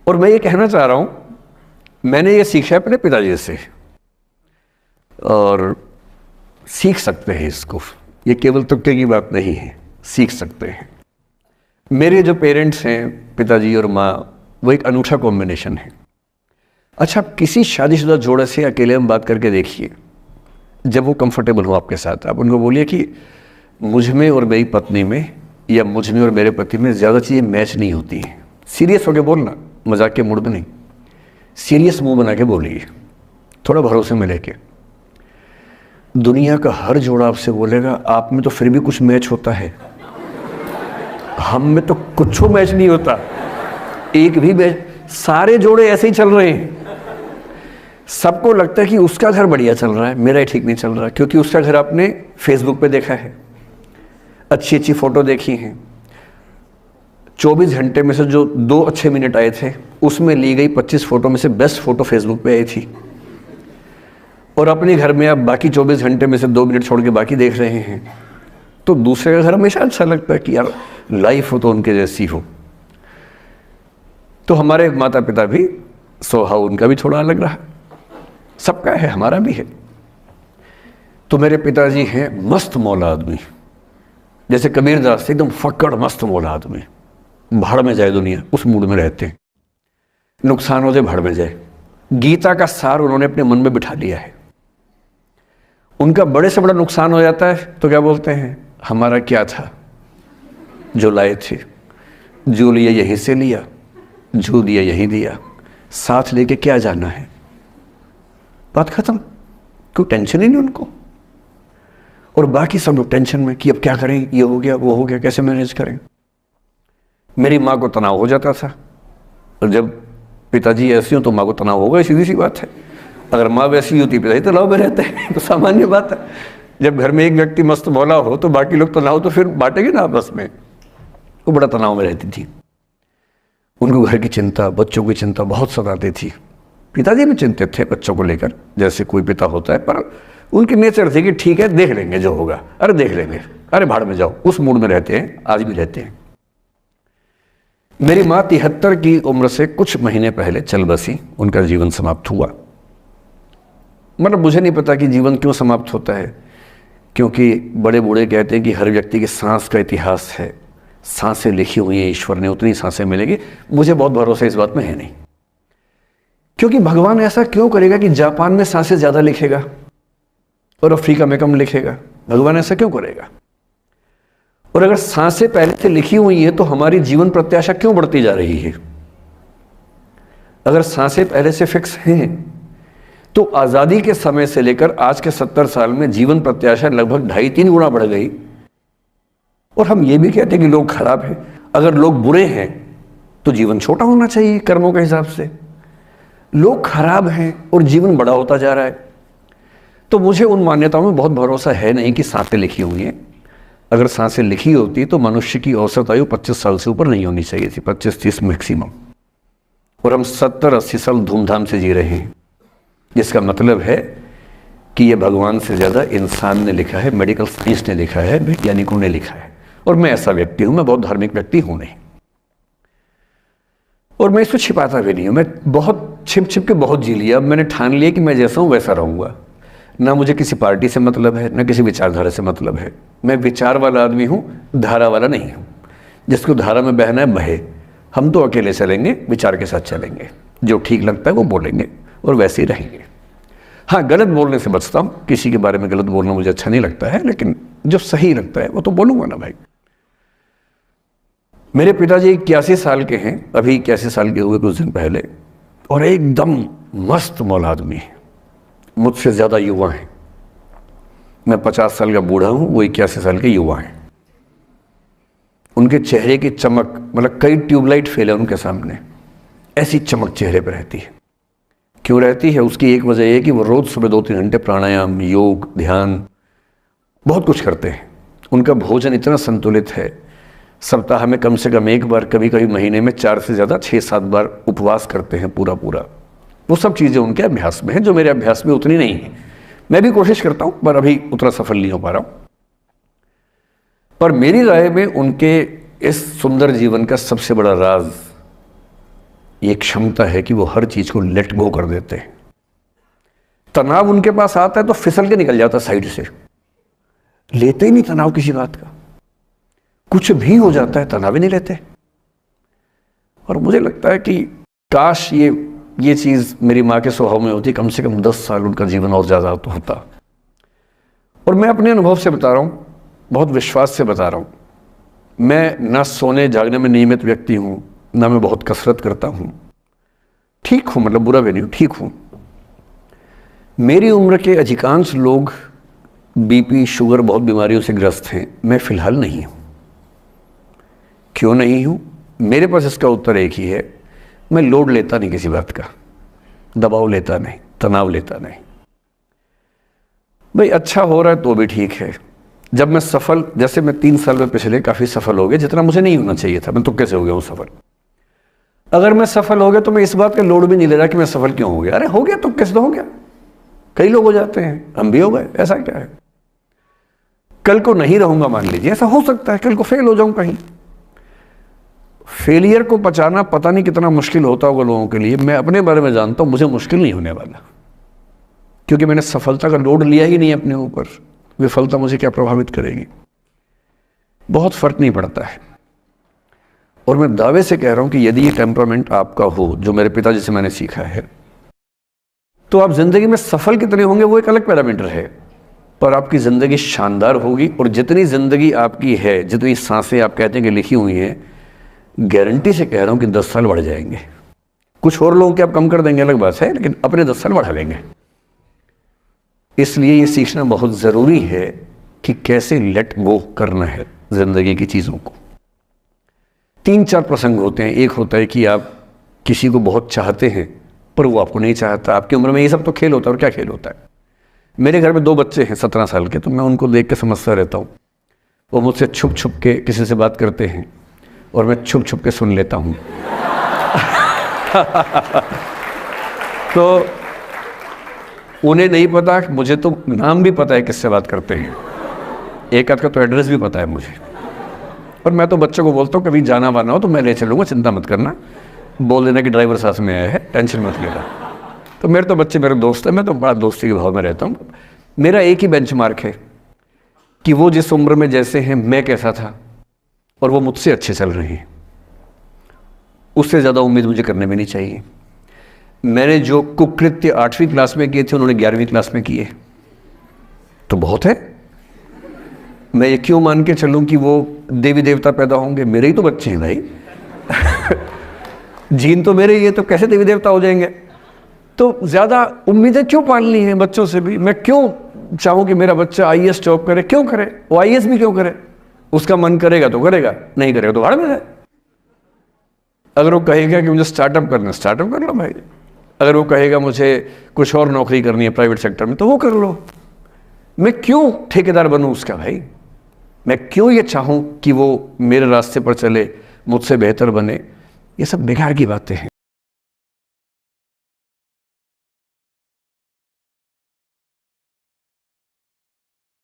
और मैं ये कहना चाह रहा हूँ, मैंने ये सीखा है अपने पिताजी से, और सीख सकते हैं इसको, ये केवल तुक्के की बात नहीं है, सीख सकते हैं। मेरे जो पेरेंट्स हैं, पिताजी और माँ, वो एक अनूठा कॉम्बिनेशन है। अच्छा, आप किसी शादीशुदा जोड़े से अकेले में बात करके देखिए, जब वो कंफर्टेबल हो आपके साथ, आप उनको बोलिए कि मुझ में और मेरी पत्नी में, या मुझ में और मेरे पति में ज़्यादा चीज़ें मैच नहीं होती हैं। सीरियस होकर बोलना, मजाक के मूड में नहीं, सीरियस मुंह बना के बोलिए, थोड़ा भरोसे में लेके। दुनिया का हर जोड़ा आपसे बोलेगा आप में तो फिर भी कुछ मैच होता है, हम में तो कुछ मैच नहीं होता, एक भी मैच। सारे जोड़े ऐसे ही चल रहे हैं। सबको लगता है कि उसका घर बढ़िया चल रहा है, मेरा ही ठीक नहीं चल रहा, क्योंकि उसका घर आपने फेसबुक पे देखा है, अच्छी अच्छी फोटो देखी हैं। 24 घंटे में से जो 2 अच्छे मिनट आए थे, उसमें ली गई 25 फोटो में से बेस्ट फोटो फेसबुक पे आई थी। और अपने घर में आप बाकी 24 घंटे में से 2 मिनट छोड़ के बाकी देख रहे हैं। तो दूसरे का घर हमेशा अच्छा लगता है कि यार लाइफ हो तो उनके जैसी हो। तो हमारे माता पिता भी स्वभाव उनका भी थोड़ा अलग रहा, सबका है, हमारा भी है। तो मेरे पिताजी हैं मस्त मौला आदमी, जैसे कबीर दास एकदम फक्कड़ मस्त मौला आदमी, भाड़ में जाए दुनिया उस मूड में रहते हैं, नुकसान हो जाए भाड़ में जाए। गीता का सार उन्होंने अपने मन में बिठा लिया है। उनका बड़े से बड़ा नुकसान हो जाता है तो क्या बोलते हैं, हमारा क्या था जो लाए थे, जो लिया यहीं से लिया, जो दिया यहीं दिया, साथ लेके क्या जाना है, बात खत्म। कोई टेंशन ही नहीं उनको। और बाकी सब लोग टेंशन में कि अब क्या करें, ये हो गया वो हो गया, कैसे मैनेज करें। मेरी माँ को तनाव हो जाता था, और जब पिताजी ऐसे हो तो माँ को तनाव होगा, सीधी सी बात है। अगर माँ वैसी होती पिताजी तनाव में रहते हैं, तो सामान्य बात है। जब घर में एक व्यक्ति मस्त मौला हो तो बाकी लोग तनाव तो फिर बांटेंगे ना आपस में। वो बड़ा तनाव में रहती थी, उनको घर की चिंता, बच्चों की चिंता बहुत सताती थी। पिताजी भी चिंतित थे बच्चों को लेकर, जैसे कोई पिता होता है, पर उनकी नेचर थी कि ठीक है देख लेंगे जो होगा, अरे देख लेंगे, अरे भाड़ में जाओ, उस मूड में रहते हैं, आज भी रहते हैं। मेरी माँ 73 की उम्र से कुछ महीने पहले चल बसी, उनका जीवन समाप्त हुआ। मतलब मुझे नहीं पता कि जीवन क्यों समाप्त होता है, क्योंकि बड़े बूढ़े कहते हैं कि हर व्यक्ति की सांस का इतिहास है, सांसें लिखी हुई हैं ईश्वर ने, उतनी सांसें मिलेगी। मुझे बहुत भरोसा इस बात में है नहीं, क्योंकि भगवान ऐसा क्यों करेगा कि जापान में सांसें ज्यादा लिखेगा और अफ्रीका में कम लिखेगा? भगवान ऐसा क्यों करेगा? और अगर सांसें पहले से लिखी हुई है तो हमारी जीवन प्रत्याशा क्यों बढ़ती जा रही है? अगर सांसें पहले से फिक्स हैं तो आजादी के समय से लेकर आज के 70 साल में जीवन प्रत्याशा लगभग 2.5-3 गुना बढ़ गई। और हम ये भी कहते हैं कि लोग खराब हैं। अगर लोग बुरे हैं तो जीवन छोटा होना चाहिए कर्मों के हिसाब से। लोग खराब हैं और जीवन बड़ा होता जा रहा है। तो मुझे उन मान्यताओं में बहुत भरोसा है नहीं कि सांसें लिखी हुई हैं। अगर सांसें लिखी होती तो मनुष्य की औसत आयु 25 साल से ऊपर नहीं होनी चाहिए थी, 25-30 मैक्सिमम। और हम 70-80 साल धूमधाम से जी रहे हैं, जिसका मतलब है कि यह भगवान से ज़्यादा इंसान ने लिखा है, मेडिकल साइंस ने लिखा है, वैज्ञानिकों ने लिखा है। और मैं ऐसा व्यक्ति हूं, मैं बहुत धार्मिक व्यक्ति हूं नहीं, और मैं इसको छिपाता भी नहीं हूं। मैं बहुत छिप छिप के बहुत जी लिया। अब मैंने ठान लिया कि मैं जैसा हूं वैसा रहूंगा। ना मुझे किसी पार्टी से मतलब है, ना किसी विचारधारा से मतलब है। मैं विचार वाला आदमी हूं, धारा वाला नहीं हूं। जिसको धारा में बहना है बहे, हम तो अकेले चलेंगे, विचार के साथ चलेंगे। जो ठीक लगता है वो बोलेंगे और वैसे ही रहेंगे। हाँ, गलत बोलने से बचता हूँ, किसी के बारे में गलत बोलना मुझे अच्छा नहीं लगता है, लेकिन जो सही लगता है वो तो बोलूँगा ना भाई। मेरे पिताजी 81 साल के हैं, अभी 81 साल के हुए कुछ दिन पहले, और एकदम मस्त मौला आदमी है, मुझसे ज़्यादा युवा हैं। मैं 50 साल का बूढ़ा हूँ, वो 81 साल के युवा हैं। उनके चेहरे की चमक, मतलब कई ट्यूबलाइट फेल है उनके सामने, ऐसी चमक चेहरे पर रहती है। क्यों रहती है? उसकी एक वजह यह है कि वो रोज़ सुबह 2-3 घंटे प्राणायाम, योग, ध्यान, बहुत कुछ करते हैं। उनका भोजन इतना संतुलित है, सप्ताह में कम से कम 1 बार, कभी कभी महीने में 4 से ज़्यादा 6-7 बार उपवास करते हैं पूरा। वो सब चीज़ें उनके अभ्यास में हैं, जो मेरे अभ्यास में उतनी नहीं है। मैं भी कोशिश करता हूँ, पर अभी उतना सफल नहीं हो पा रहा हूँ। पर मेरी राय में उनके इस सुंदर जीवन का सबसे बड़ा राज ये क्षमता है कि वो हर चीज़ को लेट गो कर देते हैं। तनाव उनके पास आता है तो फिसल के निकल जाता साइड से, लेते ही नहीं तनाव किसी बात का। कुछ भी हो जाता है तनाव ही नहीं लेते। और मुझे लगता है कि काश ये चीज़ मेरी माँ के स्वभाव में होती, कम से कम 10 साल उनका जीवन और ज़्यादा तो होता। और मैं अपने अनुभव से बता रहा हूँ, बहुत विश्वास से बता रहा हूँ। मैं ना सोने जागने में नियमित व्यक्ति हूँ, ना मैं बहुत कसरत करता हूँ। ठीक हूँ, मतलब बुरा भी नहीं हूँ, ठीक हूँ। मेरी उम्र के अधिकांश लोग बीपी, शुगर, बहुत बीमारियों से ग्रस्त हैं। मैं फिलहाल नहीं हूँ। क्यों नहीं हूँ? मेरे पास इसका उत्तर एक ही है, मैं लोड लेता नहीं किसी बात का, दबाव लेता नहीं, तनाव लेता नहीं। भाई अच्छा हो रहा है तो भी ठीक है। जब मैं सफल, जैसे मैं 3 साल में पिछले काफ़ी सफल हो गया, जितना मुझे नहीं होना चाहिए था, मैं तुक्के से हो गया हूँ सफल। अगर मैं सफल हो गया तो मैं इस बात का लोड भी नहीं ले रहा कि मैं सफल क्यों हो गया। अरे हो गया, तुक्के से तो हो गया। कई लोग हो जाते हैं, हम भी हो गए, ऐसा क्या है। कल को नहीं रहूंगा, मान लीजिए, ऐसा हो सकता है, कल को फेल हो जाऊं कहीं। फेलियर को पचाना पता नहीं कितना मुश्किल होता होगा लोगों के लिए। मैं अपने बारे में जानता हूं, मुझे मुश्किल नहीं होने वाला, क्योंकि मैंने सफलता का लोड लिया ही नहीं अपने ऊपर। विफलता मुझे क्या प्रभावित करेगी? बहुत फर्क नहीं पड़ता है। और मैं दावे से कह रहा हूं कि यदि ये टेम्परामेंट आपका हो, जो मेरे पिताजी से मैंने सीखा है, तो आप जिंदगी में सफल कितने होंगे वो एक अलग पैरामीटर है, पर आपकी जिंदगी शानदार होगी। और जितनी जिंदगी आपकी है, जितनी सांसें आप कहते हैं कि लिखी हुई हैं, गारंटी से कह रहा हूं कि 10 साल बढ़ जाएंगे। कुछ और लोगों के आप कम कर देंगे, अलग बात है, लेकिन अपने 10 साल बढ़ा लेंगे। इसलिए ये सीखना बहुत ज़रूरी है कि कैसे लेट गो करना है जिंदगी की चीज़ों को। 3-4 प्रसंग होते हैं। एक होता है कि आप किसी को बहुत चाहते हैं पर वो आपको नहीं चाहता। आपकी उम्र में ये सब तो खेल होता है। और क्या खेल होता है? मेरे घर में 2 बच्चे हैं 17 साल के, तो मैं उनको देख के समझता रहता हूँ। वो मुझसे छुप छुप के किसी से बात करते हैं और मैं छुप छुप के सुन लेता हूँ। तो उन्हें नहीं पता, मुझे तो नाम भी पता है किससे बात करते हैं, एक आध का तो एड्रेस भी पता है मुझे। और मैं तो बच्चों को बोलता हूँ कभी जाना वाना हो तो मैं ले चलूँगा, चिंता मत करना, बोल देना कि ड्राइवर साथ में आया है, टेंशन मत लेना। तो मेरे तो बच्चे मेरे दोस्त हैं, मैं तो बड़ा दोस्ती के भाव में रहता हूँ। मेरा एक ही बेंचमार्क है कि वो जिस उम्र में जैसे हैं मैं कैसा था, और वो मुझसे अच्छे चल रहे हैं। उससे ज़्यादा उम्मीद मुझे करने में नहीं चाहिए। मैंने जो कुकृत्य 8वीं क्लास में किए थे उन्होंने 11वीं क्लास में किए, तो बहुत है। मैं ये क्यों मान के चलूँ कि वो देवी देवता पैदा होंगे? मेरे ही तो बच्चे हैं भाई। जीन तो मेरे ही है, तो कैसे देवी देवता हो जाएंगे? तो ज़्यादा उम्मीदें क्यों पालनी है बच्चों से भी? मैं क्यों चाहूँ कि मेरा बच्चा IAS जॉब करे? क्यों करे? वो IAS भी क्यों करे? उसका मन करेगा तो करेगा, नहीं करेगा तो भाड़ में जाए। अगर वो कहेगा कि मुझे स्टार्टअप करना, स्टार्टअप कर लो भाई। अगर वो कहेगा मुझे कुछ और नौकरी करनी है प्राइवेट सेक्टर में, तो वो कर लो। मैं क्यों ठेकेदार बनूं उसका भाई? मैं क्यों ये चाहूँ कि वो मेरे रास्ते पर चले, मुझसे बेहतर बने? ये सब बेकार की बातें हैं।